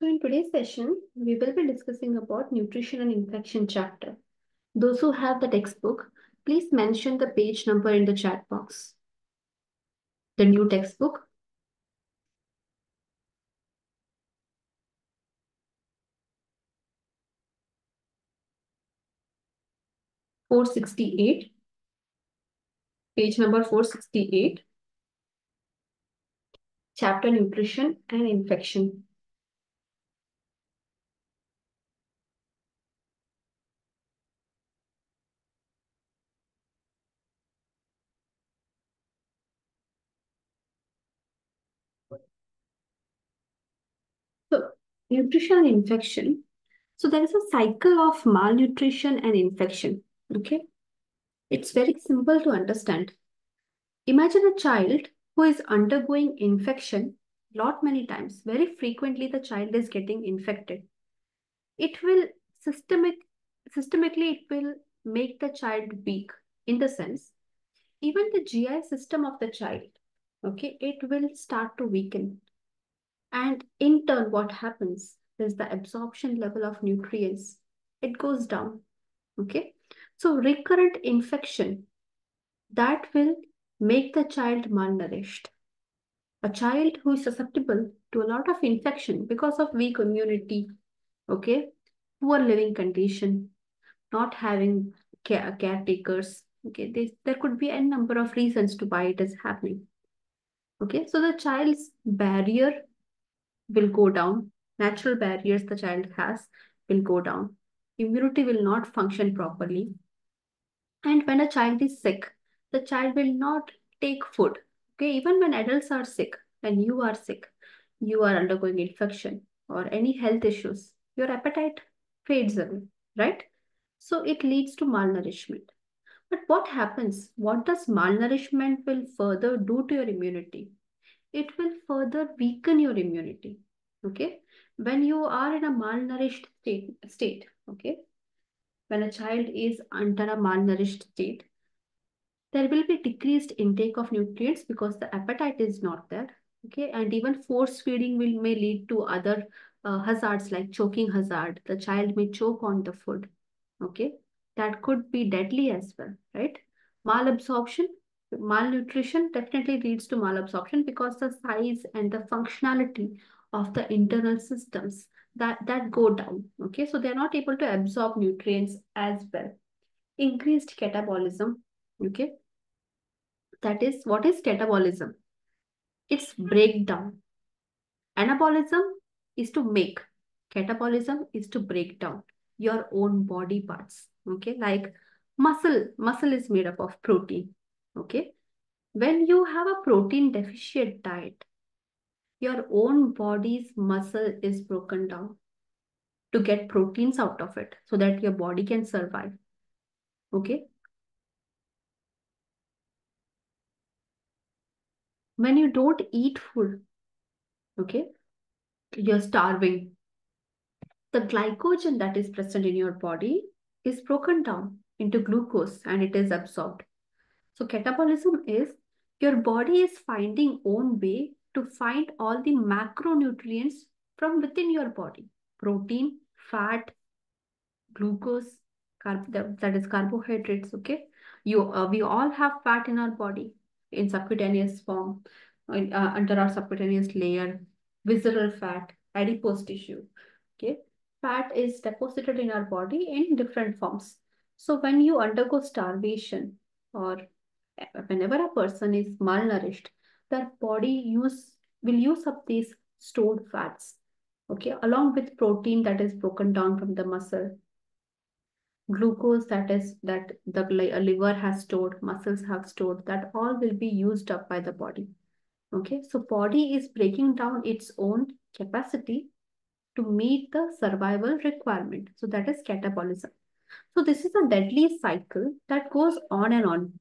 So in today's session, we will be discussing about nutrition and infection chapter. Those who have the textbook, please mention the page number in the chat box. The new textbook. (468), page number 468, chapter nutrition and infection. So nutrition and infection. So there is a cycle of malnutrition and infection. Okay. It's very simple to understand. Imagine a child who is undergoing infection lot many times. Very frequently, the child is getting infected. It will systemic systemically it will make the child weak in the sense even the GI system of the child, okay, it will start to weaken. And in turn, what happens is the absorption level of nutrients, it goes down. Okay. So recurrent infection that will make the child malnourished. A child who is susceptible to a lot of infection because of weak immunity, okay, poor living condition, not having caretakers, okay, there could be a number of reasons to why it is happening. Okay, so the child's barrier will go down. Natural barriers the child has will go down. Immunity will not function properly. And when a child is sick, the child will not take food. Okay, even when adults are sick, when you are sick, you are undergoing infection or any health issues, your appetite fades away, right? So it leads to malnourishment. But what happens? What does malnourishment will further do to your immunity? It will further weaken your immunity. Okay, when you are in a malnourished state, okay, when a child is under a malnourished state, there will be decreased intake of nutrients because the appetite is not there. Okay, and even force feeding will may lead to other hazards like choking hazard. The child may choke on the food. Okay, that could be deadly as well, right? Malabsorption, malnutrition definitely leads to malabsorption because the size and the functionality of the internal systems that go down. Okay, so they're not able to absorb nutrients as well. Increased catabolism. Okay, that is, what is catabolism? It's breakdown. Anabolism is to make. Catabolism is to break down your own body parts. Okay, like muscle. Muscle is made up of protein. Okay, when you have a protein deficient diet, your own body's muscle is broken down to get proteins out of it so that your body can survive. Okay, when you don't eat food, okay, you're starving. The glycogen that is present in your body is broken down into glucose and it is absorbed. So catabolism is your body is finding own way to find all the macronutrients from within your body. Protein, fat, glucose, that is carbohydrates, okay? We all have fat in our body in subcutaneous form, under our subcutaneous layer, visceral fat, adipose tissue, okay? Fat is deposited in our body in different forms. So when you undergo starvation or whenever a person is malnourished, their body will use up these stored fats, okay, along with protein that is broken down from the muscle, glucose that is that the liver has stored, muscles have stored, that all will be used up by the body. Okay, so body is breaking down its own capacity to meet the survival requirement. So that is catabolism. So this is a deadly cycle that goes on and on.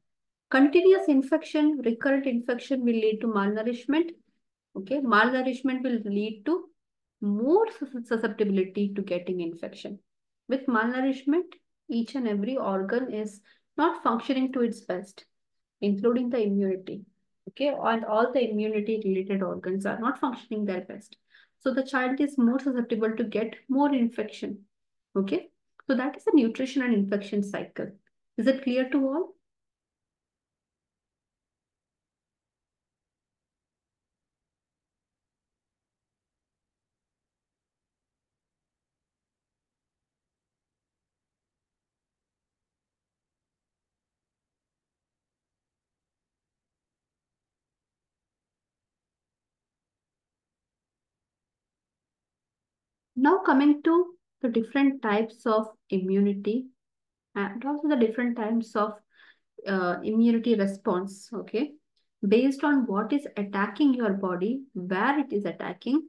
Continuous infection, recurrent infection will lead to malnourishment. Okay, malnourishment will lead to more susceptibility to getting infection. With malnourishment, each and every organ is not functioning to its best, including the immunity. Okay, and all the immunity related organs are not functioning their best. So the child is more susceptible to get more infection. Okay. So that is the nutrition and infection cycle. Is it clear to all? Now coming to the different types of immunity and also the different types of immunity response. Okay. Based on what is attacking your body, where it is attacking,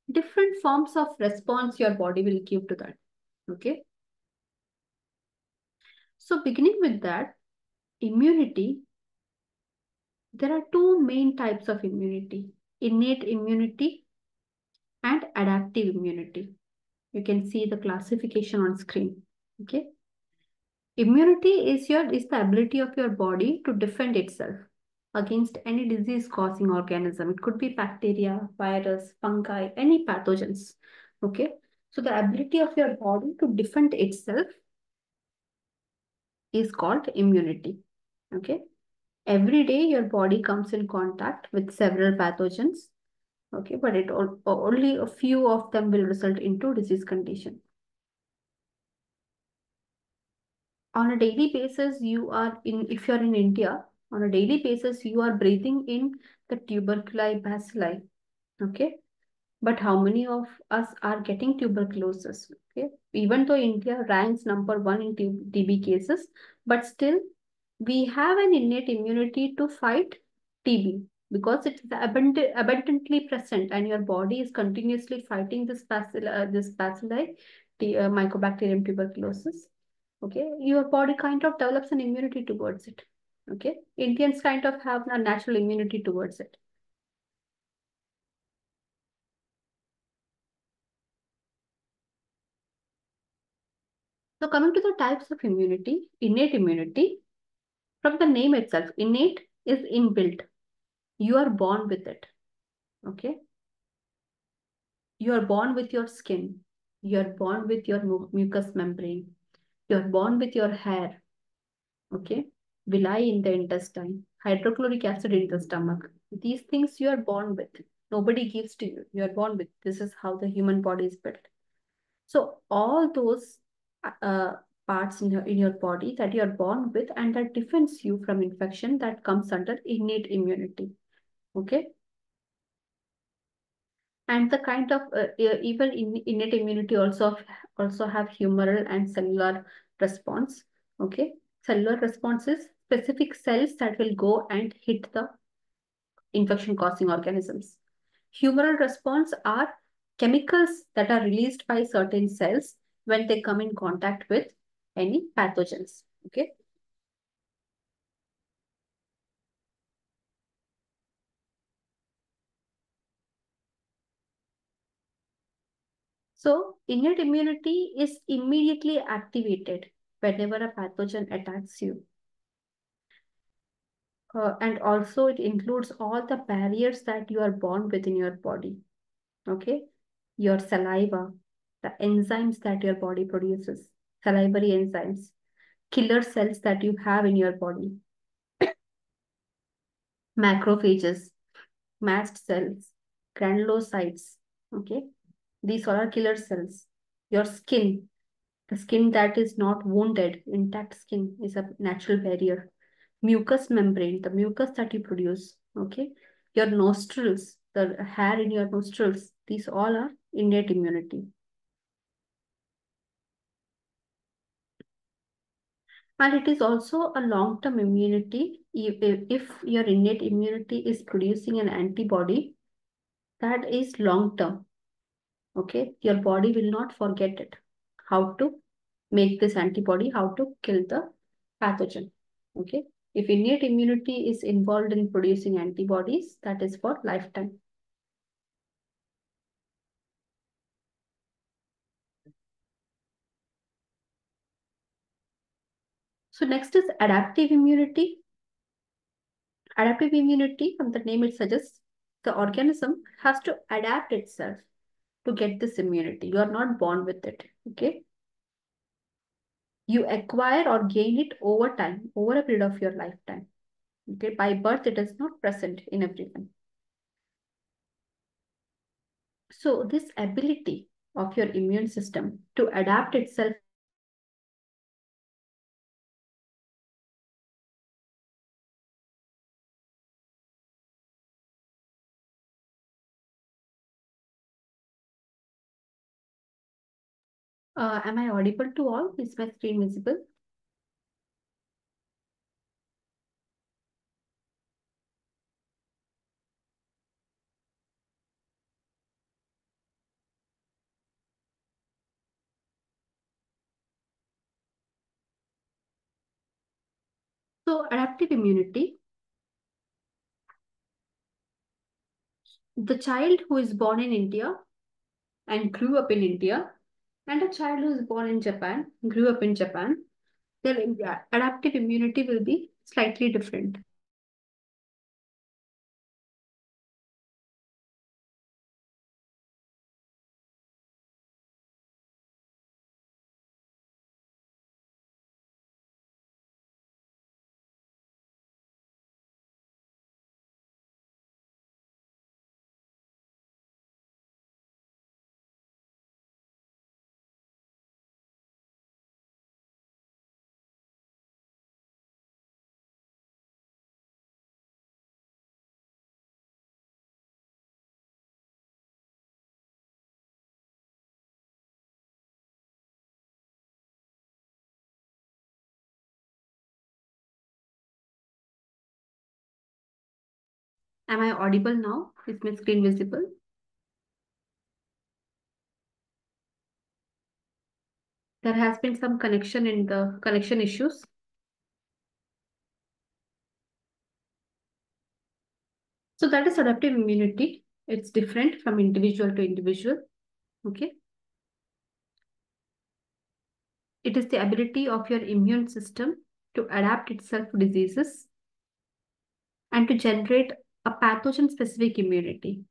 different forms of response your body will give to that. Okay. So beginning with that, immunity, there are two main types of immunity: innate immunity and adaptive immunity. You can see the classification on screen. Okay. Immunity is the ability of your body to defend itself against any disease causing organism. It could be bacteria, virus, fungi, any pathogens. Okay. So the ability of your body to defend itself is called immunity. Okay. Every day your body comes in contact with several pathogens. Okay, but only a few of them will result into disease condition. On a daily basis, if you're in India, on a daily basis, you are breathing in the tuberculosis bacilli. Okay. But how many of us are getting tuberculosis? Okay. Even though India ranks number one in TB cases, but still we have an innate immunity to fight TB because it is abundantly present and your body is continuously fighting this bacilli, Mycobacterium tuberculosis. Okay, your body kind of develops an immunity towards it. Okay, Indians kind of have a natural immunity towards it. So coming to the types of immunity, innate immunity, from the name itself, innate is inbuilt. You are born with it. Okay, you are born with your skin. You are born with your mucous membrane. You are born with your hair. Okay, villi in the intestine, hydrochloric acid in the stomach. These things you are born with. Nobody gives to you. You are born with. This is how the human body is built. So all those uh, parts in your body that you are born with and that defends you from infection, that comes under innate immunity. Okay. And the kind of even innate immunity also have humoral and cellular response. Okay. Cellular response is specific cells that will go and hit the infection causing organisms. Humoral response are chemicals that are released by certain cells when they come in contact with any pathogens. Okay. So innate immunity is immediately activated whenever a pathogen attacks you. And also it includes all the barriers that you are born with in your body. Okay. Your saliva, the enzymes that your body produces, salivary enzymes, killer cells that you have in your body, macrophages, mast cells, granulocytes. Okay. These all are killer cells. Your skin, the skin that is not wounded, intact skin is a natural barrier. Mucous membrane, the mucus that you produce. Okay. Your nostrils, the hair in your nostrils, these all are innate immunity. And it is also a long-term immunity. If your innate immunity is producing an antibody, that is long-term. Okay, your body will not forget it. How to make this antibody, how to kill the pathogen. Okay, if innate immunity is involved in producing antibodies, that is for lifetime. So next is adaptive immunity. Adaptive immunity, from the name it suggests, the organism has to adapt itself to get this immunity. You are not born with it. Okay. You acquire or gain it over time, over a period of your lifetime. Okay. By birth, it is not present in everyone. So this ability of your immune system to adapt itself am I audible to all? Is my screen visible? So adaptive immunity, the child who is born in India and grew up in India, and a child who is born in Japan, grew up in Japan, their adaptive immunity will be slightly different. Am I audible now? Is my screen visible? There has been some connection in the connection issues. So that is adaptive immunity. It's different from individual to individual. Okay. It is the ability of your immune system to adapt itself to diseases and to generate a pathogen specific immunity.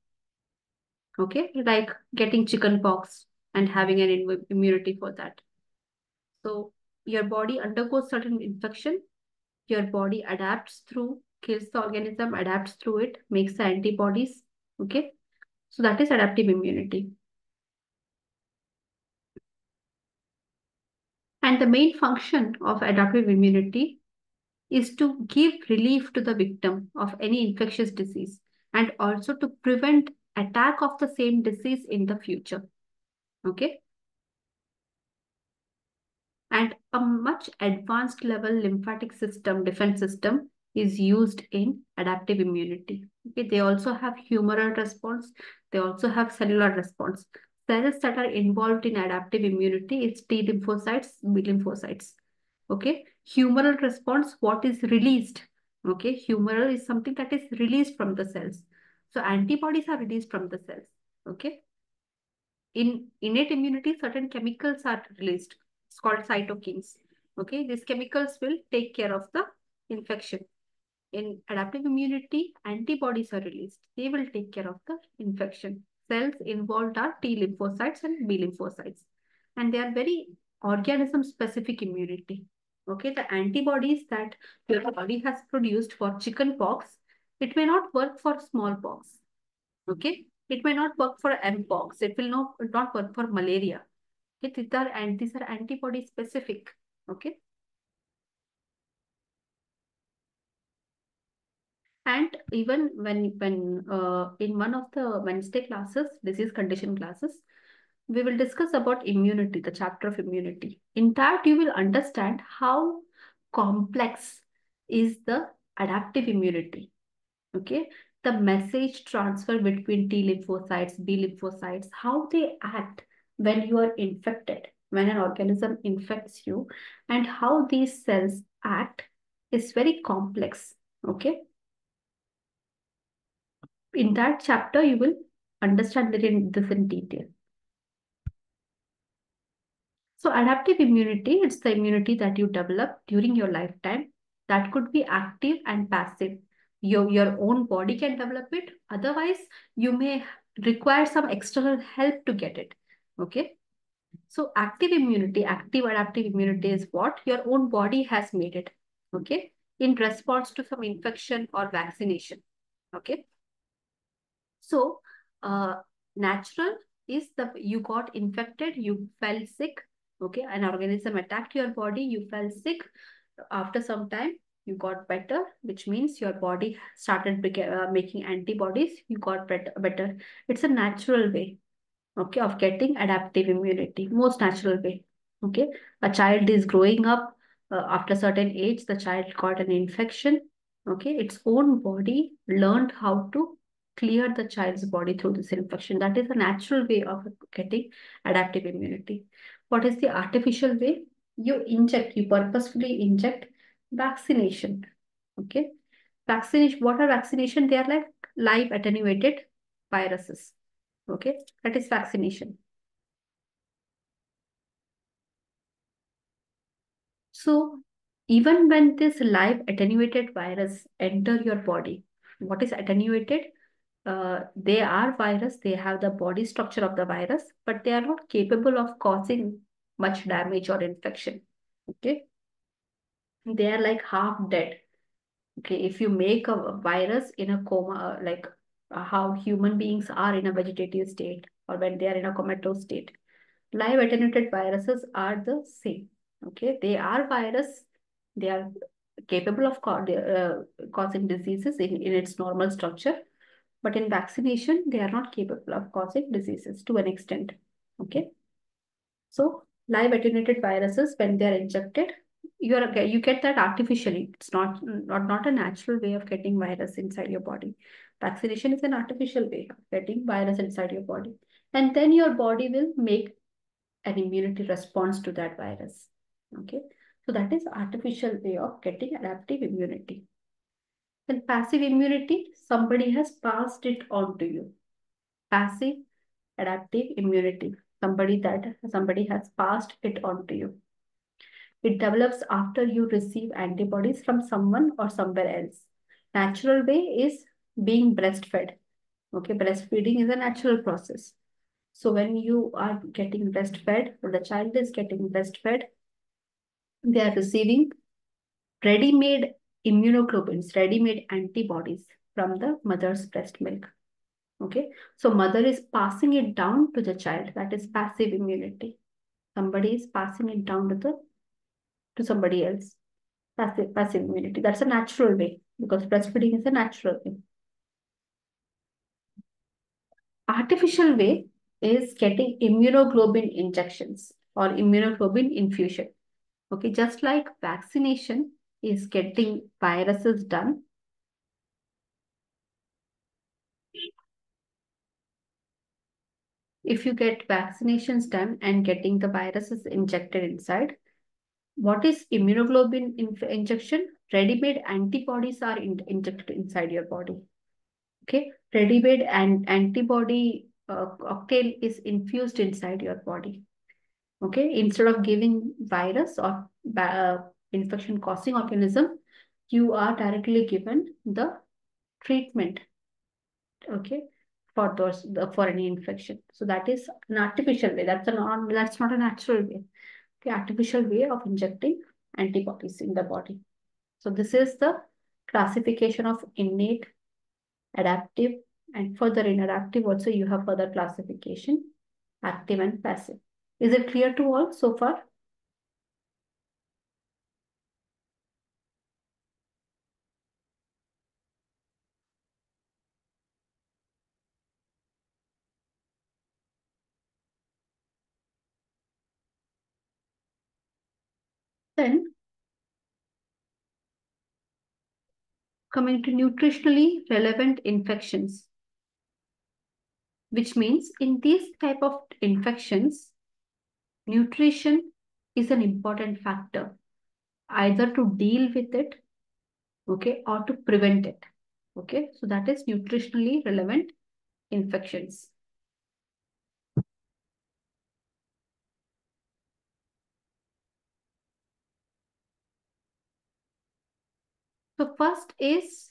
Okay. Like getting chicken pox and having an immunity for that. So your body undergoes certain infection, your body adapts through, kills the organism, adapts through it, makes the antibodies. Okay. So that is adaptive immunity. And the main function of adaptive immunity is to give relief to the victim of any infectious disease and also to prevent attack of the same disease in the future. Okay. And a much advanced level lymphatic system, defense system is used in adaptive immunity. Okay. They also have humoral response. They also have cellular response. Cells that are involved in adaptive immunity is T lymphocytes, B lymphocytes. Okay. Humoral response, what is released? Okay. Humoral is something that is released from the cells. So antibodies are released from the cells. Okay. In innate immunity, certain chemicals are released. It's called cytokines. Okay. These chemicals will take care of the infection. In adaptive immunity, antibodies are released. They will take care of the infection. Cells involved are T lymphocytes and B lymphocytes. And they are very organism-specific immunity. Okay, the antibodies that your body has produced for chicken pox, it may not work for smallpox. Okay, it may not work for mpox. It will not work for malaria. Okay, these are antibody specific. Okay. And even when in one of the Wednesday classes, disease condition classes, we will discuss about immunity, the chapter of immunity. In that, you will understand how complex is the adaptive immunity. Okay, the message transfer between T lymphocytes, B lymphocytes, how they act when you are infected, when an organism infects you, and how these cells act is very complex. Okay. In that chapter, you will understand this in detail. So adaptive immunity, it's the immunity that you develop during your lifetime that could be active and passive. Your own body can develop it. Otherwise, you may require some external help to get it. Okay. So active immunity, active adaptive immunity is what your own body has made it. Okay. In response to some infection or vaccination. Okay. So, natural is the you got infected, you fell sick, okay, an organism attacked your body, you fell sick. After some time, you got better, which means your body started making antibodies, you got better. It's a natural way, okay, of getting adaptive immunity, most natural way. Okay, a child is growing up, after a certain age, the child got an infection. Okay, its own body learned how to clear the child's body through this infection. That is a natural way of getting adaptive immunity. What is the artificial way? You purposefully inject vaccination. Okay, vaccination. What are vaccination? They are like live attenuated viruses. Okay, that is vaccination. So even when this live attenuated virus enter your body, what is attenuated? They are virus, they have the body structure of the virus, but they are not capable of causing much damage or infection. Okay, they are like half dead. Okay, if you make a virus in a coma, like how human beings are in a vegetative state or when they are in a comatose state, live attenuated viruses are the same. Okay, they are virus. They are capable of causing diseases in its normal structure, but in vaccination, they are not capable of causing diseases to an extent. Okay, so live attenuated viruses, when they are injected, you get that artificially. It's not a natural way of getting virus inside your body. Vaccination is an artificial way of getting virus inside your body, and then your body will make an immunity response to that virus. Okay, so that is artificial way of getting adaptive immunity. Then passive immunity, somebody has passed it on to you. Passive adaptive immunity, somebody has passed it on to you. It develops after you receive antibodies from someone or somewhere else. Natural way is being breastfed. Okay, breastfeeding is a natural process. So when you are getting breastfed, or the child is getting breastfed, they are receiving ready-made immunoglobulins, ready-made antibodies from the mother's breast milk. Okay, so mother is passing it down to the child. That is passive immunity. Somebody is passing it down to somebody else. Passive immunity. That's a natural way because breastfeeding is a natural way. Artificial way is getting immunoglobulin injections or immunoglobulin infusion. Okay, just like vaccination is getting viruses done. If you get vaccinations done and getting the viruses injected inside, what is immunoglobulin injection? Ready-made antibodies are injected inside your body. Okay, ready-made and antibody cocktail is infused inside your body. Okay, instead of giving virus or infection-causing organism, you are directly given the treatment. Okay, for for any infection. So that is an artificial way. That's not a natural way. The artificial way of injecting antibodies in the body. So this is the classification of innate, adaptive, and further in adaptive also you have further classification, active and passive. Is it clear to all so far? Then coming to nutritionally relevant infections, which means in these type of infections, nutrition is an important factor, either to deal with it, okay, or to prevent it. Okay, so that is nutritionally relevant infections. So first is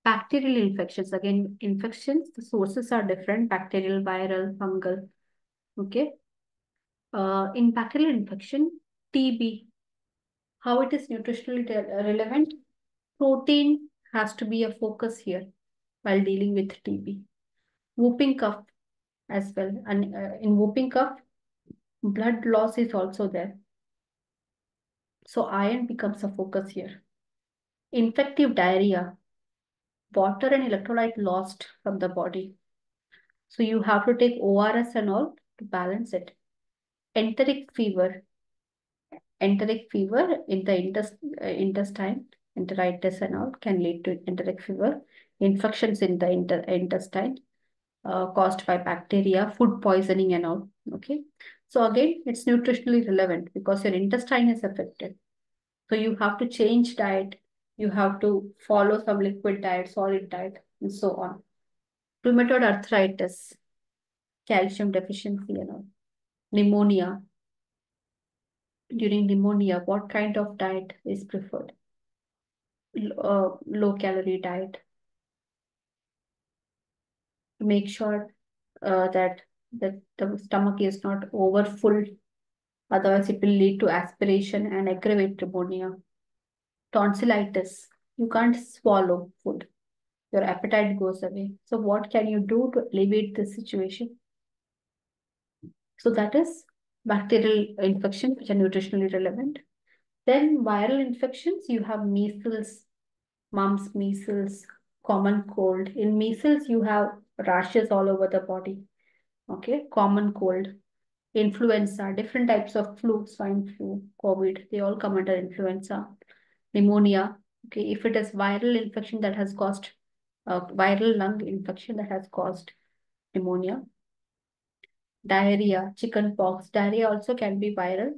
Bacterial infections. Again, infections, the sources are different, bacterial, viral, fungal. Okay. In bacterial infection, TB, how it is nutritionally relevant? Protein has to be a focus here while dealing with TB. Whooping cough as well. And in whooping cough, blood loss is also there. So iron becomes a focus here. Infective diarrhea, water and electrolyte lost from the body. So you have to take ORS and all to balance it. Enteric fever, enteric fever in the intestine, enteritis and all can lead to enteric fever. Infections in the intestine caused by bacteria, food poisoning and all. Okay. So again, it's nutritionally relevant because your intestine is affected. So you have to change diet. You have to follow some liquid diet, solid diet, and so on. Rheumatoid arthritis, calcium deficiency and all. Pneumonia. During pneumonia, what kind of diet is preferred? Low calorie diet. Make sure that the stomach is not over full. Otherwise, it will lead to aspiration and aggravate pneumonia. Tonsillitis. You can't swallow food. Your appetite goes away. So what can you do to alleviate this situation? So that is bacterial infection, which are nutritionally relevant. Then viral infections, you have measles, mumps, measles, common cold. In measles, you have rashes all over the body. Okay, common cold, influenza, different types of flu, swine flu, COVID, they all come under influenza. Pneumonia. Okay, if it is viral infection that has caused viral lung infection that has caused pneumonia. Diarrhea, chicken pox. Diarrhea also can be viral.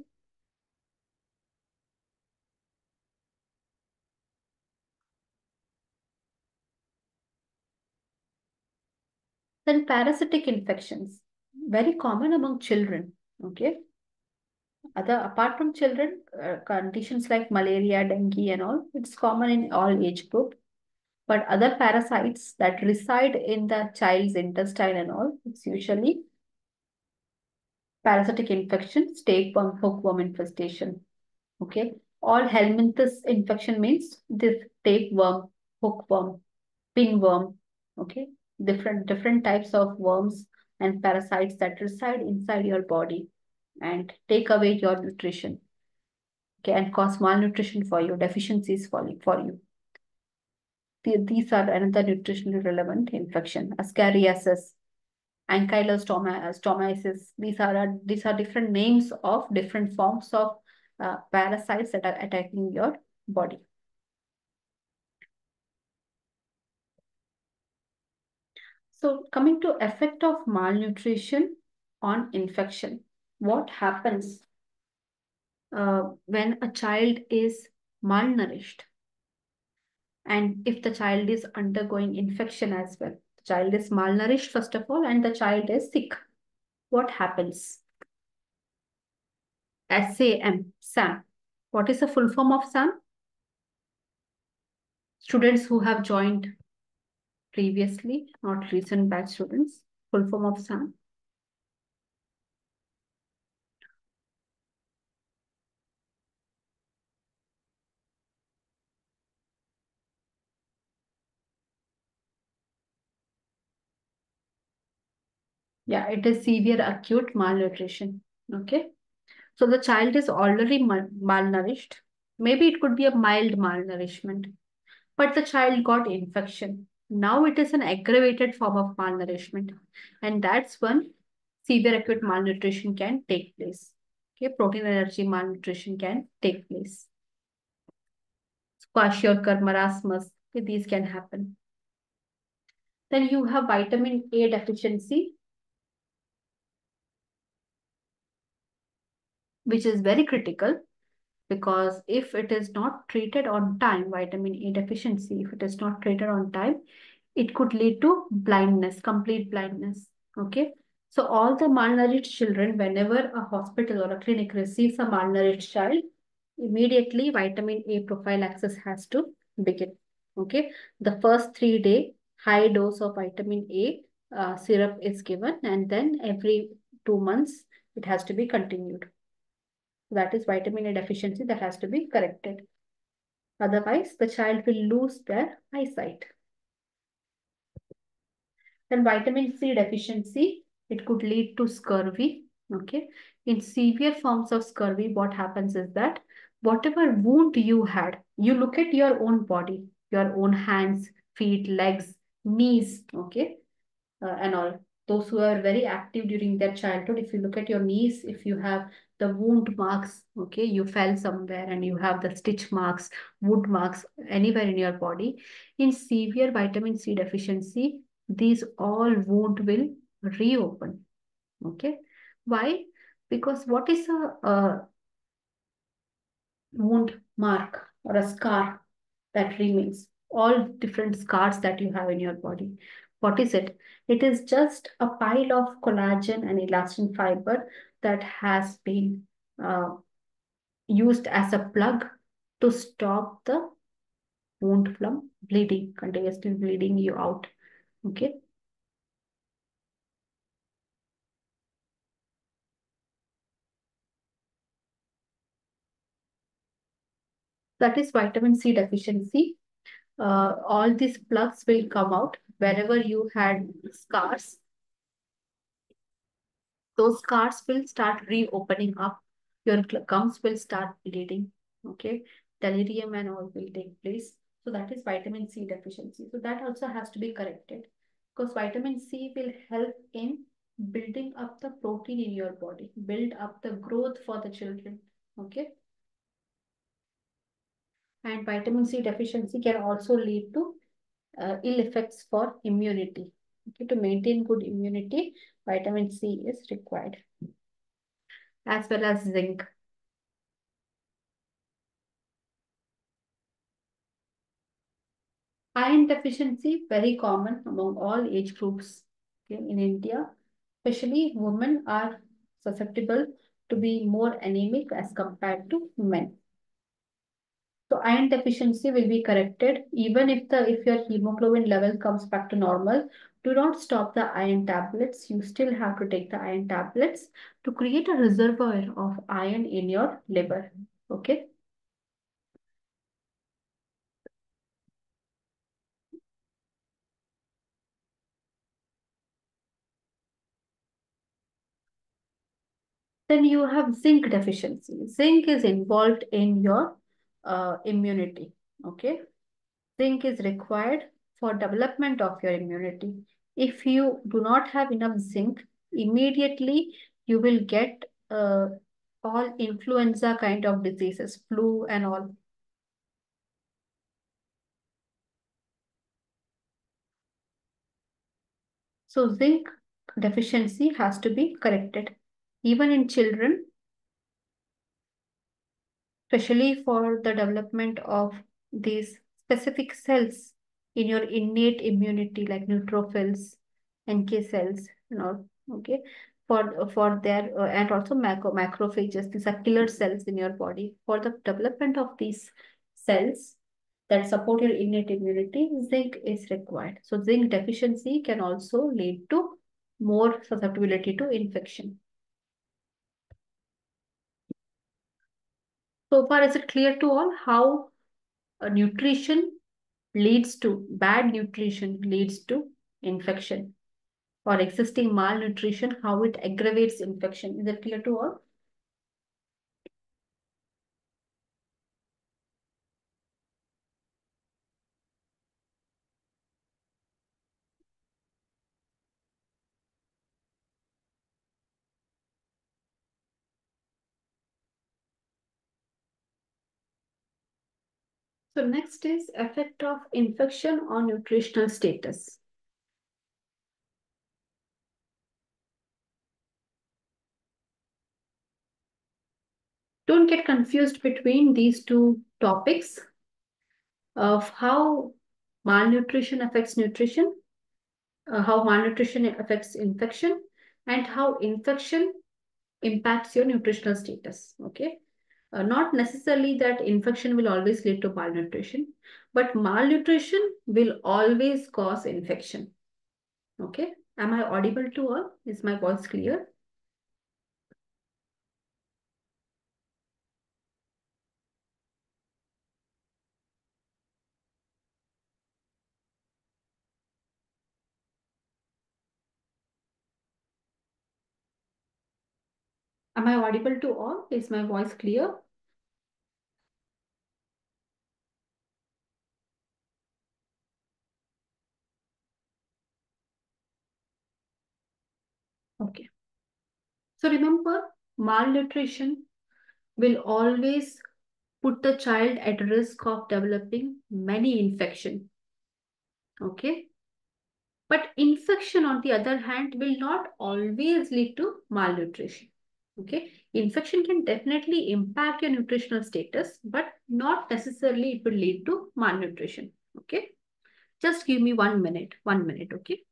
Then parasitic infections, very common among children. Okay. Apart from children, conditions like malaria, dengue, and all, it's common in all age group. But other parasites that reside in the child's intestine and all, it's usually parasitic infections, tapeworm, hookworm infestation. Okay. All helminthus infection means this tapeworm, hookworm, pinworm. Okay. Different types of worms and parasites that reside inside your body and take away your nutrition. Okay, and cause malnutrition for you, deficiencies for you. These are another nutritionally relevant infection. Ascariasis, ankylostomiasis. These are different names of different forms of parasites that are attacking your body. So coming to effect of malnutrition on infection, what happens when a child is malnourished? And if the child is undergoing infection as well, the child is malnourished first of all, and the child is sick, what happens? SAM, SAM. What is the full form of SAM? Students who have joined previously, not recent batch students, full form of SAM. Yeah, it is severe acute malnutrition. Okay. So the child is already malnourished. Maybe it could be a mild malnourishment, but the child got infection. Now it is an aggravated form of malnourishment. And that's when severe acute malnutrition can take place. Okay, protein energy malnutrition can take place. Kwashiorkor, marasmus, okay, these can happen. Then you have vitamin A deficiency, which is very critical because if it is not treated on time, vitamin A deficiency, if it is not treated on time, it could lead to blindness, complete blindness. Okay. So all the malnourished children, whenever a hospital or a clinic receives a malnourished child, immediately vitamin A prophylaxis has to begin. Okay, the first 3 day high dose of vitamin A syrup is given, and then every 2 months it has to be continued. That is vitamin A deficiency that has to be corrected. Otherwise, the child will lose their eyesight. Then vitamin C deficiency, it could lead to scurvy. Okay. In severe forms of scurvy, what happens is that whatever wound you had, you look at your own body, your own hands, feet, legs, knees, okay, and all. Those who are very active during their childhood, if you look at your knees, if you have the wound marks, okay, you fell somewhere and you have the stitch marks, wound marks anywhere in your body, in severe vitamin C deficiency, these all wound will reopen. Okay. Why? Because what is a wound mark or a scar that remains? All different scars that you have in your body. What is it? It is just a pile of collagen and elastin fiber that has been uh, used as a plug to stop the wound from bleeding, continuously bleeding you out. Okay. That is vitamin C deficiency. All these plugs will come out wherever you had scars. Those scars will start reopening up. Your gums will start bleeding. Okay. Delirium and all will take place. So that is vitamin C deficiency. So that also has to be corrected because vitamin C will help in building up the protein in your body, build up the growth for the children. Okay. And vitamin C deficiency can also lead to ill effects for immunity. Okay, to maintain good immunity, vitamin C is required, as well as zinc. Iron deficiency, very common among all age groups. Okay, in India, especially women are susceptible to be more anemic as compared to men. So iron deficiency will be corrected even if your hemoglobin level comes back to normal. Do not stop the iron tablets. You still have to take the iron tablets to create a reservoir of iron in your liver. Okay. Then you have zinc deficiency. Zinc is involved in your immunity. Okay. Zinc is required for development of your immunity. If you do not have enough zinc, immediately you will get all influenza kind of diseases, flu and all. So zinc deficiency has to be corrected. Even in children, especially for the development of these specific cells in your innate immunity like neutrophils, NK cells, you know, okay, for their and also macrophages. These are killer cells in your body. For the development of these cells that support your innate immunity, zinc is required. So zinc deficiency can also lead to more susceptibility to infection. So far, is it clear to all how nutrition leads to bad nutrition leads to infection or existing malnutrition, how it aggravates infection? Is that clear to all? So next is effect of infection on nutritional status. Don't get confused between these two topics of how malnutrition affects nutrition, how malnutrition affects infection, and how infection impacts your nutritional status. Okay. Not necessarily that infection will always lead to malnutrition, but malnutrition will always cause infection. Okay. Am I audible to all? Is my voice clear? Am I audible to all? Is my voice clear? Okay. So remember, malnutrition will always put the child at risk of developing many infection. Okay. But infection, on the other hand, will not always lead to malnutrition. Okay. Infection can definitely impact your nutritional status, but not necessarily it will lead to malnutrition. Okay. Just give me 1 minute. 1 minute. Okay.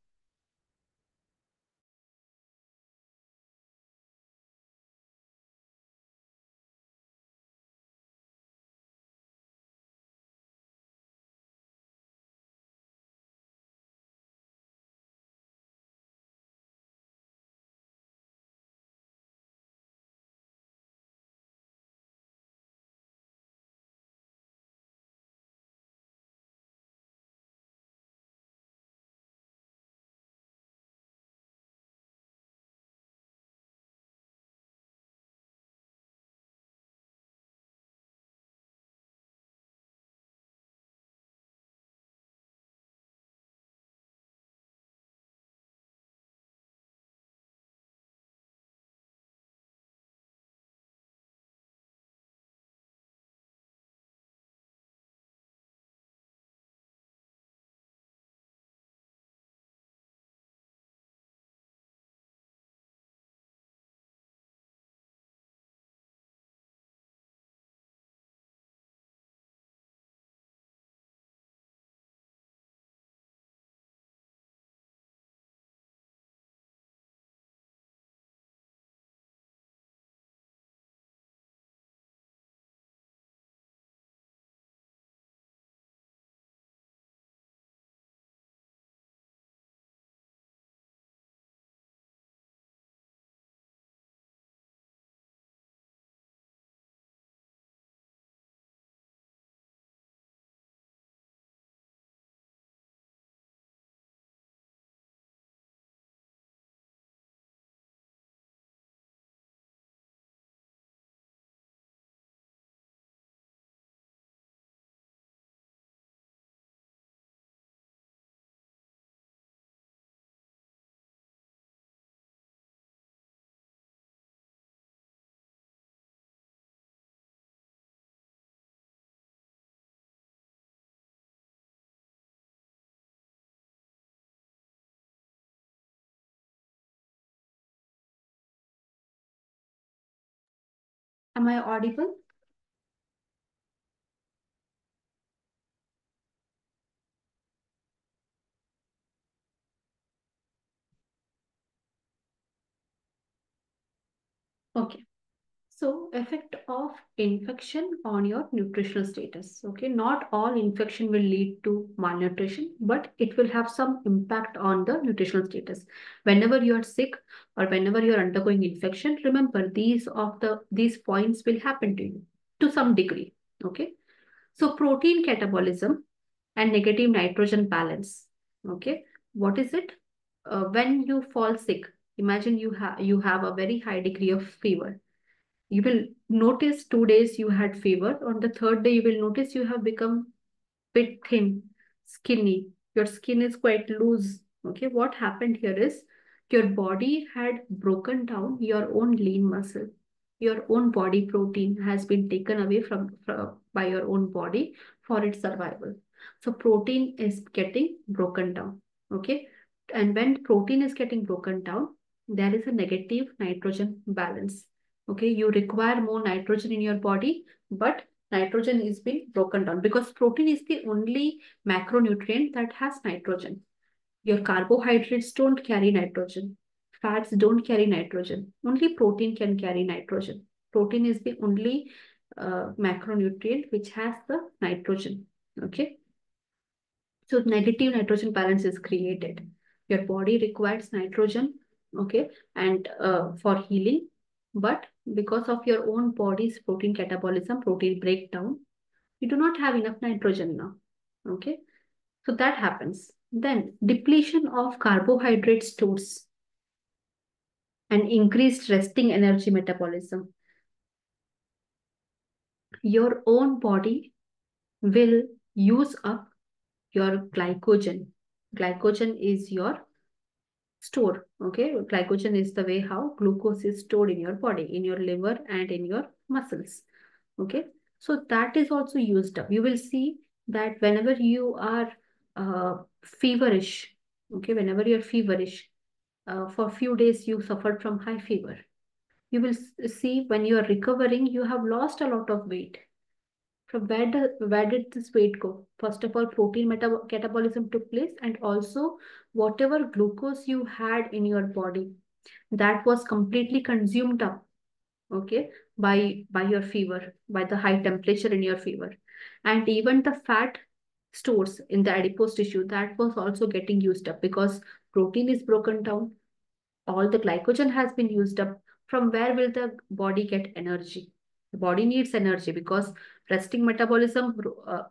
Am I audible? Okay. So, effect of infection on your nutritional status. Okay, not all infection will lead to malnutrition, but it will have some impact on the nutritional status. Whenever you are sick or whenever you are undergoing infection, remember these points will happen to you to some degree. Okay, so protein catabolism and negative nitrogen balance. Okay, what is it? When you fall sick, imagine you have a very high degree of fever. You will notice 2 days you had fever. On the third day, you will notice you have become bit thin, skinny. Your skin is quite loose. Okay, what happened here is your body had broken down your own lean muscle. Your own body protein has been taken away from by your own body for its survival. So protein is getting broken down. Okay, and when protein is getting broken down, there is a negative nitrogen balance. Okay, you require more nitrogen in your body, but nitrogen is being broken down because protein is the only macronutrient that has nitrogen. Your carbohydrates don't carry nitrogen. Fats don't carry nitrogen. Only protein can carry nitrogen. Protein is the only macronutrient which has the nitrogen. Okay. So negative nitrogen balance is created. Your body requires nitrogen, okay, and for healing, but because of your own body's protein catabolism, protein breakdown, you do not have enough nitrogen now. Okay, so that happens. Then depletion of carbohydrate stores and increased resting energy metabolism. Your own body will use up your glycogen. Glycogen is your store. Okay, glycogen is the way how glucose is stored in your body, in your liver and in your muscles. Okay, so that is also used up. You will see that whenever you are feverish, okay, whenever you're feverish, for a few days you suffered from high fever, you will see when you are recovering, you have lost a lot of weight. From where did this weight go? First of all, protein catabolism took place, and also whatever glucose you had in your body, that was completely consumed up, okay, by your fever, by the high temperature in your fever. And even the fat stores in the adipose tissue, that was also getting used up because protein is broken down, all the glycogen has been used up. From where will the body get energy? The body needs energy because resting metabolism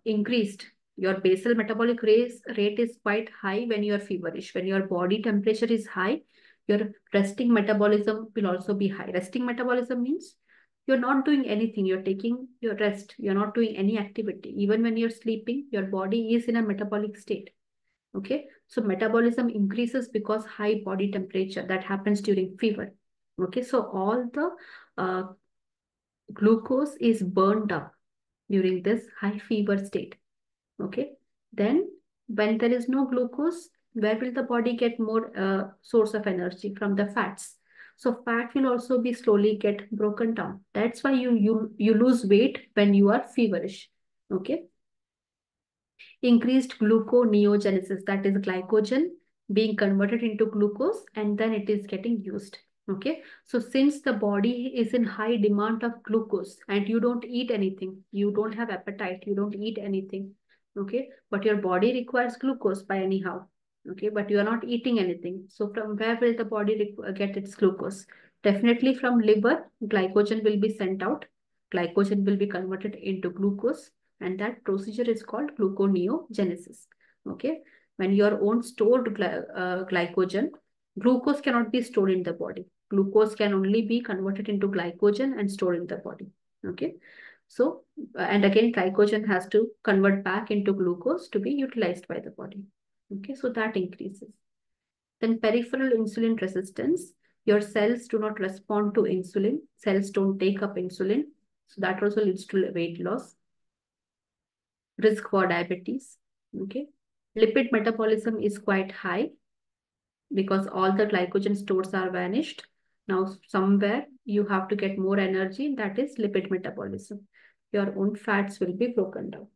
increased. Your basal metabolic rate is quite high when you are feverish. When your body temperature is high, your resting metabolism will also be high. Resting metabolism means you're not doing anything. You're taking your rest. You're not doing any activity. Even when you're sleeping, your body is in a metabolic state. Okay, so metabolism increases because high body temperature that happens during fever. Okay, so all the glucose is burned up during this high fever state. Okay, then when there is no glucose, where will the body get more source of energy? From the fats. So fat will also be slowly get broken down. That's why you lose weight when you are feverish. Okay, increased gluconeogenesis, that is glycogen being converted into glucose and then it is getting used. Okay, so since the body is in high demand of glucose and you don't eat anything, you don't have appetite, you don't eat anything, okay, but your body requires glucose by anyhow, okay, but you are not eating anything, so from where will the body get its glucose? Definitely from liver. Glycogen will be sent out, glycogen will be converted into glucose, and that procedure is called gluconeogenesis. Okay, when your own stored glycogen, glucose cannot be stored in the body. Glucose can only be converted into glycogen and stored in the body. Okay, so and again glycogen has to convert back into glucose to be utilized by the body. Okay, so that increases. Then peripheral insulin resistance. Your cells do not respond to insulin. Cells don't take up insulin. So that also leads to weight loss. Risk for diabetes. Okay. Lipid metabolism is quite high because all the glycogen stores are vanished. Now, somewhere you have to get more energy, that is lipid metabolism. Your own fats will be broken down.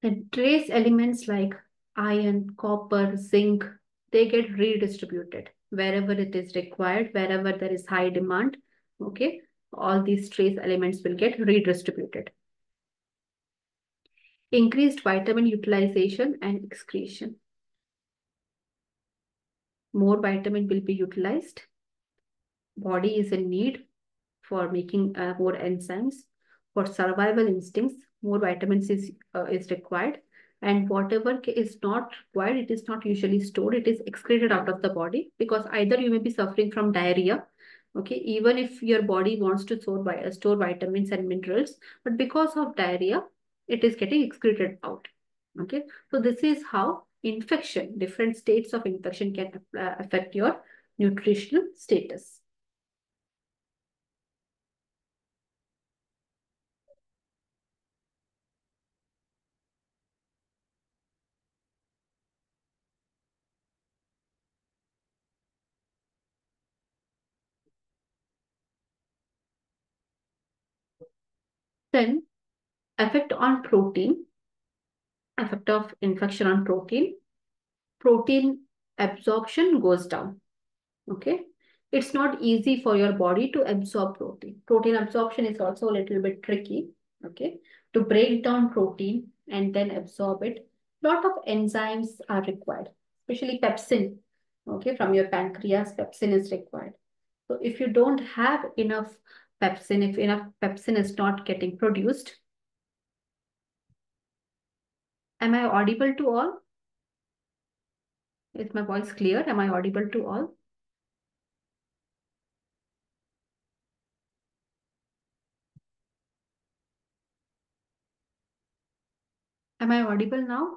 Then trace elements like iron, copper, zinc, they get redistributed wherever it is required, wherever there is high demand. Okay, all these trace elements will get redistributed. Increased vitamin utilization and excretion. More vitamin will be utilized. Body is in need for making more enzymes. For survival instincts, more vitamins is required. And whatever is not required, it is not usually stored. It is excreted out of the body because either you may be suffering from diarrhea. Okay, even if your body wants to store vitamins and minerals, but because of diarrhea, it is getting excreted out. Okay, so this is how infection, different states of infection can affect your nutritional status. Then effect on protein, effect of infection on protein, protein absorption goes down. Okay. it's not easy for your body to absorb protein. Protein absorption is also a little bit tricky. Okay. To break down protein and then absorb it, lot of enzymes are required, especially pepsin. Okay, from your pancreas, pepsin is required. So if you don't have enough pepsin, if enough pepsin is not getting produced, am I audible to all? Is my voice clear? Am I audible to all? Am I audible now?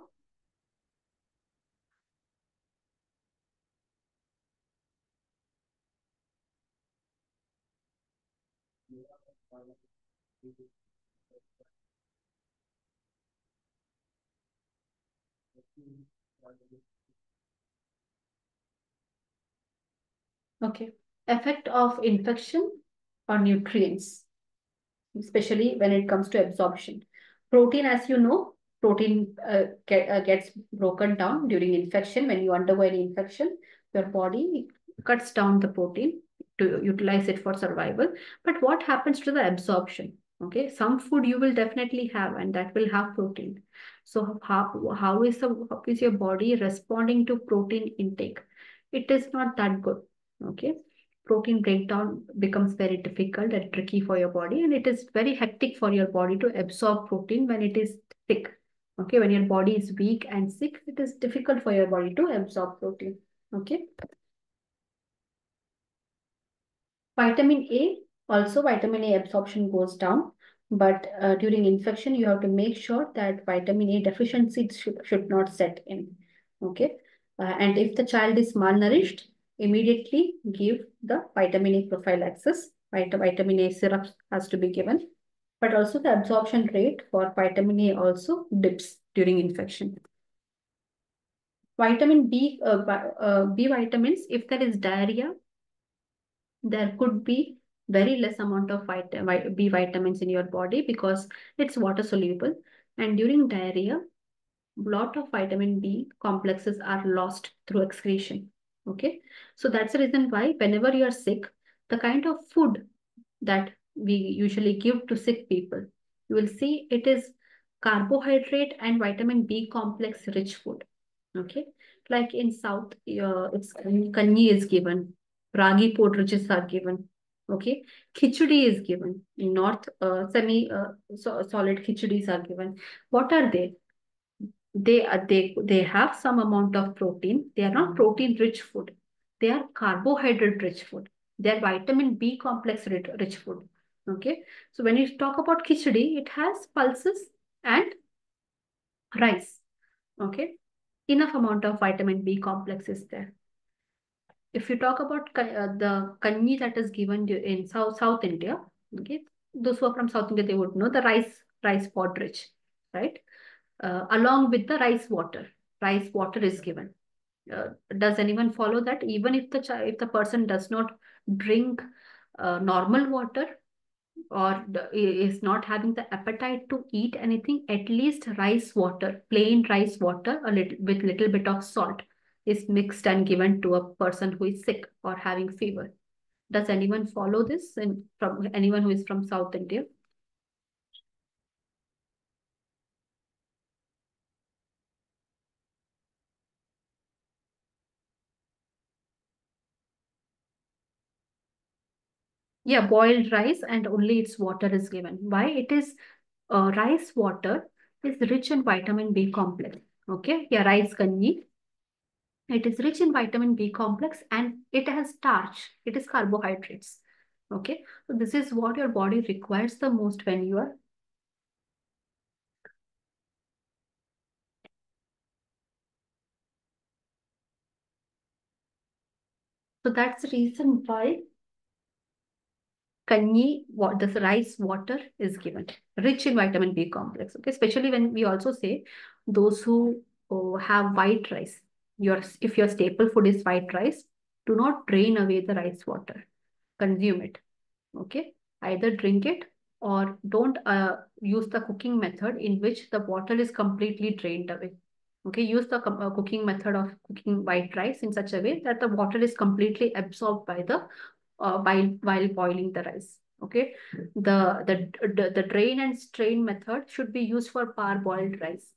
Okay. Effect of infection on nutrients, especially when it comes to absorption. Protein, as you know, protein gets broken down during infection. When you undergo any infection, your body cuts down the protein to utilize it for survival. But what happens to the absorption? Okay, some food you will definitely have, and that will have protein. So how is your body responding to protein intake? It is not that good. Okay, protein breakdown becomes very difficult and tricky for your body, and it is very hectic for your body to absorb protein when it is sick. Okay, when your body is weak and sick, it is difficult for your body to absorb protein. Okay. Vitamin A, also vitamin A absorption goes down, but during infection, you have to make sure that vitamin A deficiency should not set in. Okay. And if the child is malnourished, immediately give the vitamin A prophylaxis. Vitamin A syrup has to be given, but also the absorption rate for vitamin A also dips during infection. Vitamin B, B vitamins, if there is diarrhea, there could be very less amount of B vitamins in your body because it's water soluble. And during diarrhea, lot of vitamin B complexes are lost through excretion. Okay. So that's the reason why whenever you are sick, the kind of food that we usually give to sick people, you will see it is carbohydrate and vitamin B complex rich food. Okay. Like in South, it's kanji is given, ragi porridges are given. Okay. Khichdi is given. In North, solid khichdis are given. What are they? They have some amount of protein. They are not protein rich food. They are carbohydrate rich food. They are vitamin B complex rich food. Okay. So when you talk about khichdi, it has pulses and rice. Okay. Enough amount of vitamin B complex is there. If you talk about the kanji that is given in South India, okay, those who are from South India, they would know the rice porridge, right? Along with the rice water is given. Does anyone follow that? Even if the person does not drink normal water, or is not having the appetite to eat anything, at least rice water, plain rice water, a little with little bit of salt, is mixed and given to a person who is sick or having fever. Does anyone follow this? And from anyone who is from South India? Yeah, boiled rice and only its water is given. Why? It is rice water is rich in vitamin B complex. Okay, yeah, rice kanji. It is rich in vitamin B complex and it has starch. It is carbohydrates. Okay, so this is what your body requires the most when you are. So that's the reason why kanji, what this rice water is given, rich in vitamin B complex. Okay, especially when we also say those who have white rice. If your staple food is white rice, do not drain away the rice water. Consume it. Okay, either drink it or don't use the cooking method in which the water is completely drained away. Okay, use the cooking method of cooking white rice in such a way that the water is completely absorbed by the while boiling the rice. Okay, the drain and strain method should be used for parboiled rice,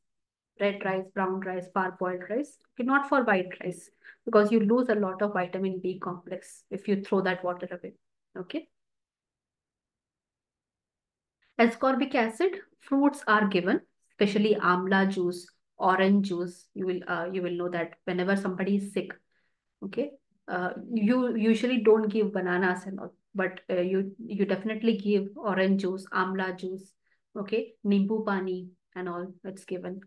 red rice, brown rice, parboiled rice. Okay, not for white rice, because you lose a lot of vitamin B complex if you throw that water away. Okay. Ascorbic acid, fruits are given, especially amla juice, orange juice. You will know that whenever somebody is sick, okay, you usually don't give bananas and all, but you definitely give orange juice, amla juice, okay, nimbu pani and all. It's given.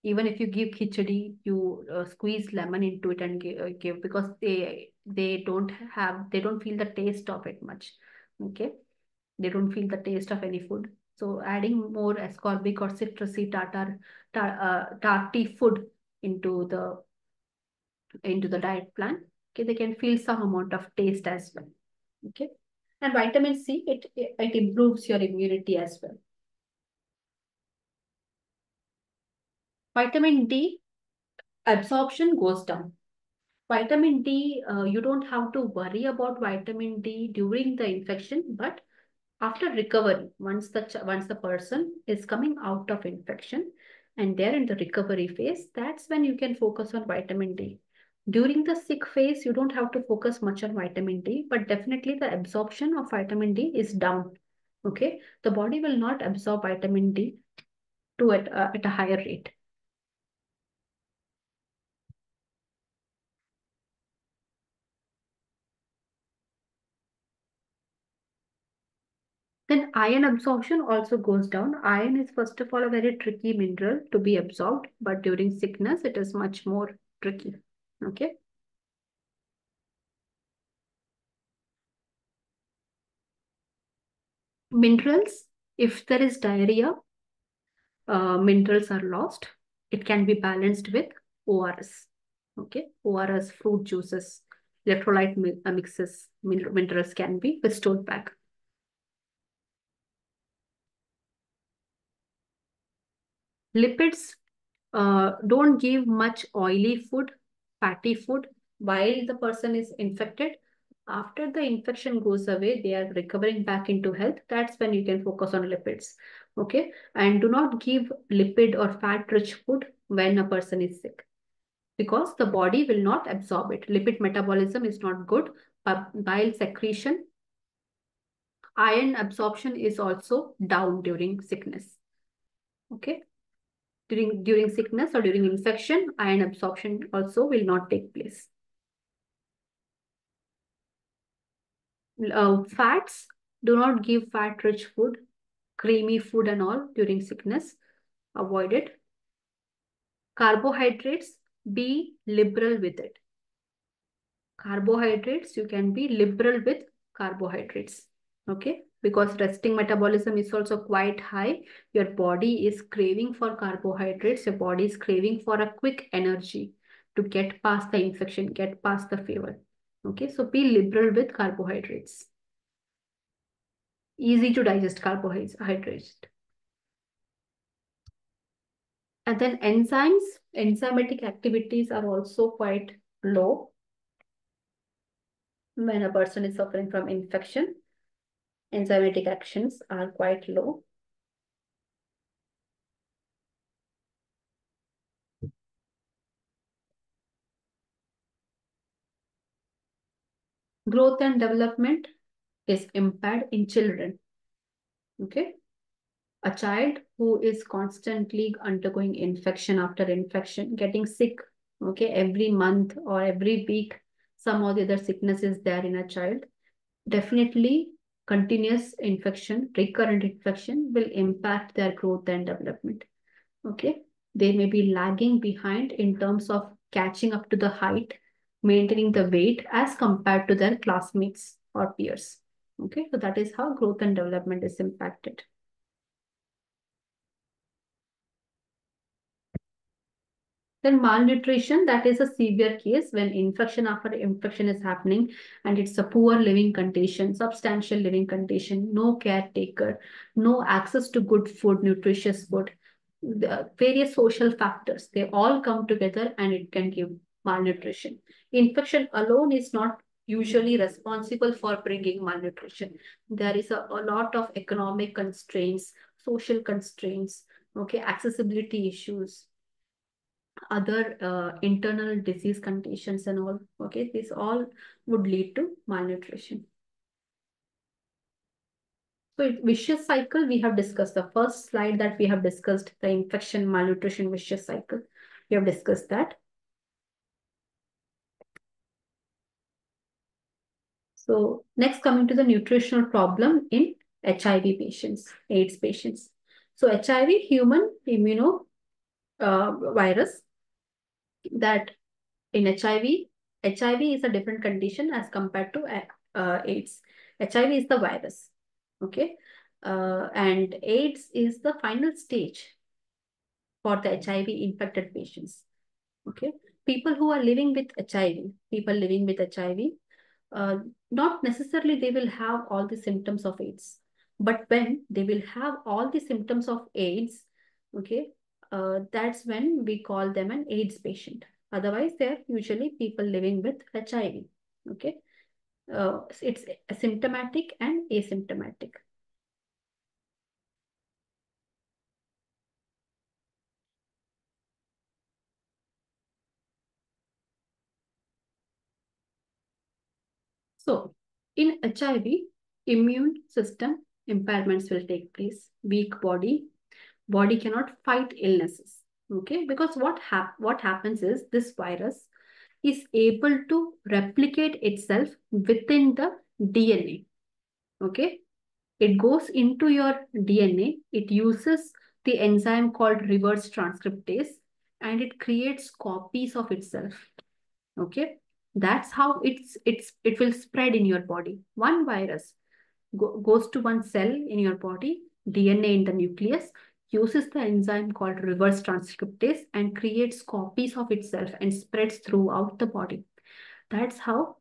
Even if you give khichdi, you squeeze lemon into it and give, because they don't feel the taste of it much. Okay, they don't feel the taste of any food. So adding more ascorbic or citrusy tarty food into the diet plan, okay, they can feel some amount of taste as well. Okay, and vitamin C, it improves your immunity as well. Vitamin D absorption goes down. Vitamin D, you don't have to worry about vitamin D during the infection, but after recovery, once the person is coming out of infection and they're in the recovery phase, that's when you can focus on vitamin D. During the sick phase, you don't have to focus much on vitamin D, but definitely the absorption of vitamin D is down. Okay, the body will not absorb vitamin D at a higher rate. Then iron absorption also goes down. Iron is first of all a very tricky mineral to be absorbed, but during sickness it is much more tricky. Okay. Minerals, if there is diarrhea, minerals are lost. It can be balanced with ORS. Okay, ORS, fruit juices, electrolyte mixes, minerals can be restored back. Lipids, don't give much oily food, fatty food while the person is infected. After the infection goes away, they are recovering back into health. That's when you can focus on lipids. Okay. And do not give lipid or fat rich food when a person is sick, because the body will not absorb it. Lipid metabolism is not good. Bile secretion, iron absorption is also down during sickness. Okay. During sickness or during infection, iron absorption also will not take place. Fats, do not give fat rich food, creamy food and all during sickness. Avoid it. Carbohydrates, be liberal with it. Carbohydrates, you can be liberal with carbohydrates. Okay, because resting metabolism is also quite high. Your body is craving for carbohydrates. Your body is craving for a quick energy to get past the infection, get past the fever. Okay, so be liberal with carbohydrates. Easy to digest carbohydrates. And then enzymes, enzymatic activities are also quite low when a person is suffering from infection. Enzymatic actions are quite low. Growth and development is impaired in children. Okay. A child who is constantly undergoing infection after infection, getting sick, okay, every month or every week, some or the other sickness is there in a child. Definitely, continuous infection, recurrent infection will impact their growth and development. Okay. They may be lagging behind in terms of catching up to the height, maintaining the weight as compared to their classmates or peers. Okay. So that is how growth and development is impacted. Then malnutrition, that is a severe case when infection after infection is happening and it's a poor living condition, substantial living condition, no caretaker, no access to good food, nutritious food. the various social factors, they all come together and it can give malnutrition. Infection alone is not usually responsible for bringing malnutrition. There is a lot of economic constraints, social constraints, okay, accessibility issues, other internal disease conditions and all. Okay, this all would lead to malnutrition. So vicious cycle, we have discussed the first slide that we have discussed, the infection, malnutrition, vicious cycle. We have discussed that. So next, coming to the nutritional problem in HIV patients, AIDS patients. So HIV, human immuno virus, that in HIV is a different condition as compared to AIDS. HIV is the virus, okay? And AIDS is the final stage for the HIV infected patients. Okay. People who are living with HIV, people living with HIV, not necessarily they will have all the symptoms of AIDS, but when they will have all the symptoms of AIDS, okay, that's when we call them an AIDS patient. Otherwise, they're usually people living with HIV. Okay. It's asymptomatic and asymptomatic. So, in HIV, immune system impairments will take place. Weak body cannot fight illnesses. Okay, because what happens is this virus is able to replicate itself within the DNA. Okay, it goes into your DNA. It uses the enzyme called reverse transcriptase, and it creates copies of itself. Okay, that's how it will spread in your body. One virus goes to one cell in your body, DNA in the nucleus, uses the enzyme called reverse transcriptase and creates copies of itself and spreads throughout the body. That's how.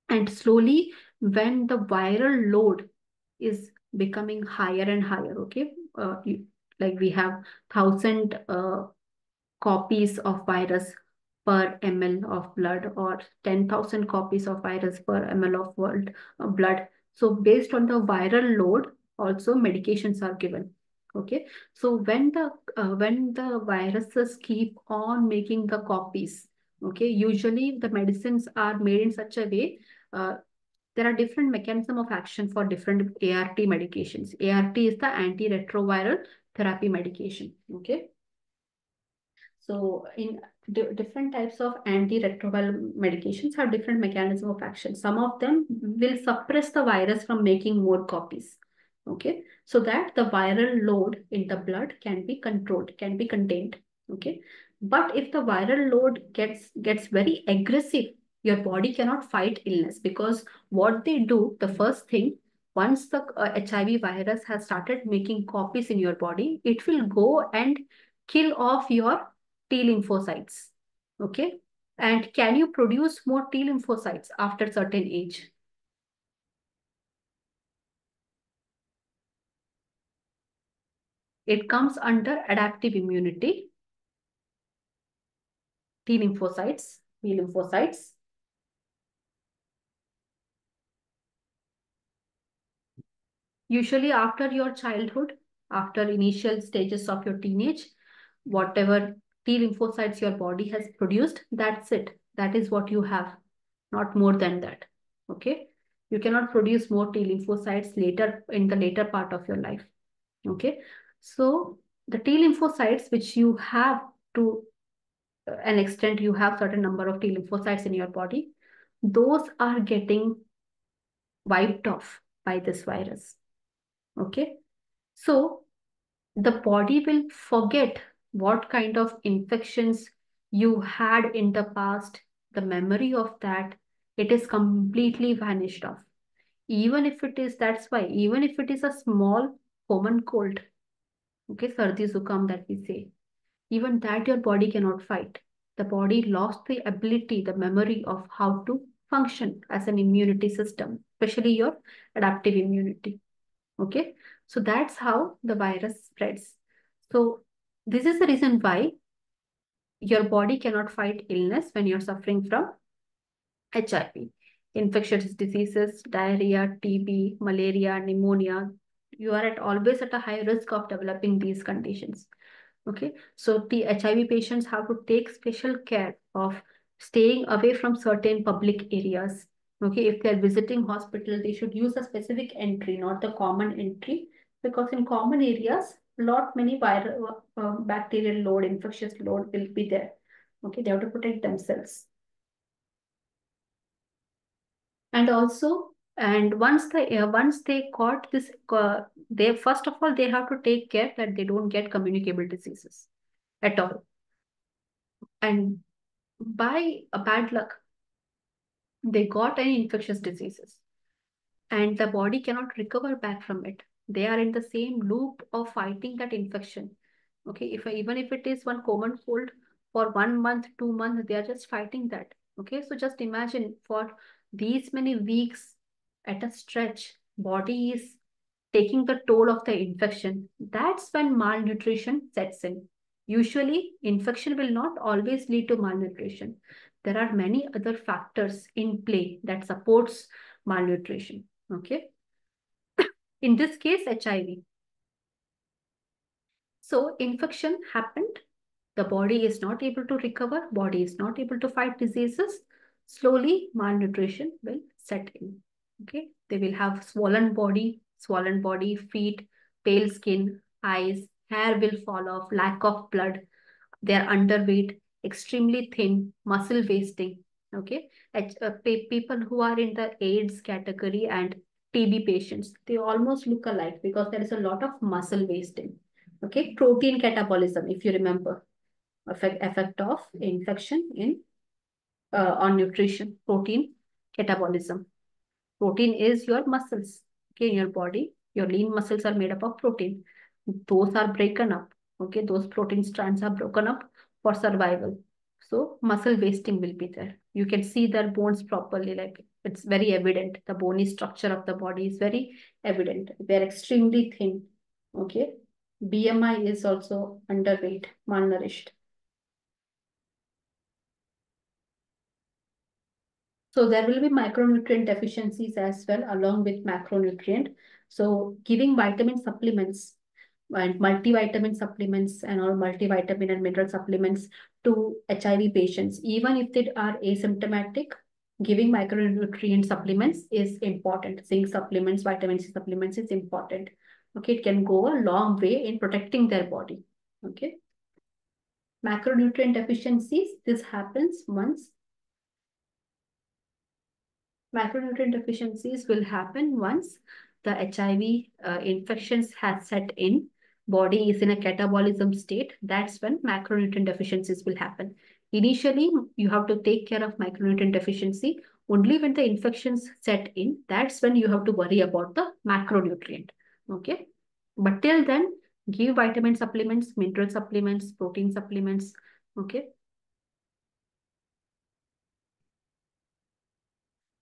And slowly, when the viral load is becoming higher and higher, okay, like we have 1,000 copies of virus per ml of blood, or 10,000 copies of virus per ml of blood. So based on the viral load, also medications are given. Okay. So when the viruses keep on making the copies, okay, usually the medicines are made in such a way, uh, there are different mechanism of action for different ART medications. ART is the antiretroviral therapy medication. Okay. So in different types of antiretroviral medications have different mechanism of action. Some of them will suppress the virus from making more copies. Okay, so that the viral load in the blood can be controlled, can be contained. Okay, but if the viral load gets very aggressive, your body cannot fight illness, because what they do, the first thing, once the HIV virus has started making copies in your body, it will go and kill off your T lymphocytes. Okay. And can you produce more T lymphocytes after certain age? It comes under adaptive immunity. T lymphocytes, B lymphocytes. Usually after your childhood, after initial stages of your teenage, whatever T lymphocytes your body has produced, that's it. That is what you have, not more than that. Okay. You cannot produce more T lymphocytes later in the later part of your life. Okay. So the T lymphocytes which you have, to an extent, you have certain number of T lymphocytes in your body, those are getting wiped off by this virus. Okay. So the body will forget what kind of infections you had in the past. The memory of that, it is completely vanished off. Even if it is, that's why, even if it is a small common cold, okay, sardi zukam that we say, even that your body cannot fight. The body lost the ability, the memory of how to function as an immunity system, especially your adaptive immunity. Okay. So that's how the virus spreads. So This is the reason why your body cannot fight illness when you're suffering from HIV, infectious diseases, diarrhea, TB, malaria, pneumonia. You are at always at a high risk of developing these conditions. Okay, so the HIV patients have to take special care of staying away from certain public areas. Okay, if they're visiting hospital, they should use a specific entry, not the common entry, because in common areas, lot many viral bacterial load, infectious load will be there. Okay, they have to protect themselves. And also, and once they caught this, they first of all they have to take care that they don't get communicable diseases at all. And by a bad luck, they got any infectious diseases and the body cannot recover back from it. They are in the same loop of fighting that infection. Okay, even if it is one common cold for 1 month, 2 months, they are just fighting that. Okay, so just imagine for these many weeks at a stretch, body is taking the toll of the infection. That's when malnutrition sets in. Usually, infection will not always lead to malnutrition. There are many other factors in play that supports malnutrition. Okay. In this case, HIV. So infection happened. The body is not able to recover. Body is not able to fight diseases. Slowly, malnutrition will set in. Okay. They will have swollen body, feet, pale skin, eyes, hair will fall off, lack of blood. They are underweight, extremely thin, muscle wasting. Okay. People who are in the AIDS category and TB patients, they almost look alike because there is a lot of muscle wasting. Okay. Protein catabolism, if you remember, effect of infection in on nutrition, protein catabolism. Protein is your muscles. Okay, in your body, your lean muscles are made up of protein. Those are broken up. Okay, those protein strands are broken up for survival. So muscle wasting will be there. You can see their bones properly, like it's very evident. The bony structure of the body is very evident. They're extremely thin. Okay. BMI is also underweight, malnourished. So there will be micronutrient deficiencies as well, along with macronutrient. So giving vitamin supplements and multivitamin supplements and all multivitamin and mineral supplements to HIV patients, even if they are asymptomatic, giving micronutrient supplements is important. Zinc supplements, vitamin C supplements is important. Okay, it can go a long way in protecting their body. Okay. Macronutrient deficiencies, this happens once macronutrient deficiencies will happen once the HIV infections has set in, body is in a catabolism state. That's when macronutrient deficiencies will happen. Initially, you have to take care of micronutrient deficiency. Only when the infections set in, that's when you have to worry about the macronutrient. Okay. But till then, give vitamin supplements, mineral supplements, protein supplements. Okay.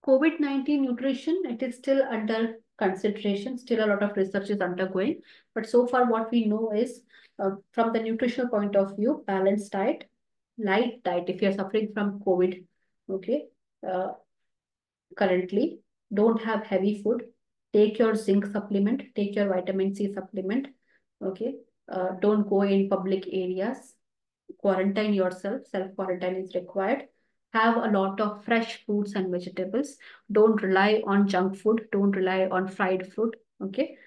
COVID-19 nutrition, it is still under consideration. Still a lot of research is undergoing. But so far what we know is from the nutritional point of view, balanced diet, light diet if you're suffering from COVID, okay, uh, currently, don't have heavy food. Take your zinc supplement, take your vitamin C supplement, okay. Don't go in public areas. Quarantine yourself. Self-quarantine is required. Have a lot of fresh fruits and vegetables. Don't rely on junk food. Don't rely on fried food. Okay.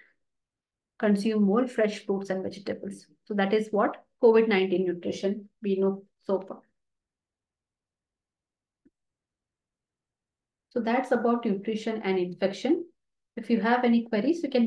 Consume more fresh fruits and vegetables. So that is what COVID-19 nutrition we know so far. So that's about nutrition and infection. If you have any queries, you can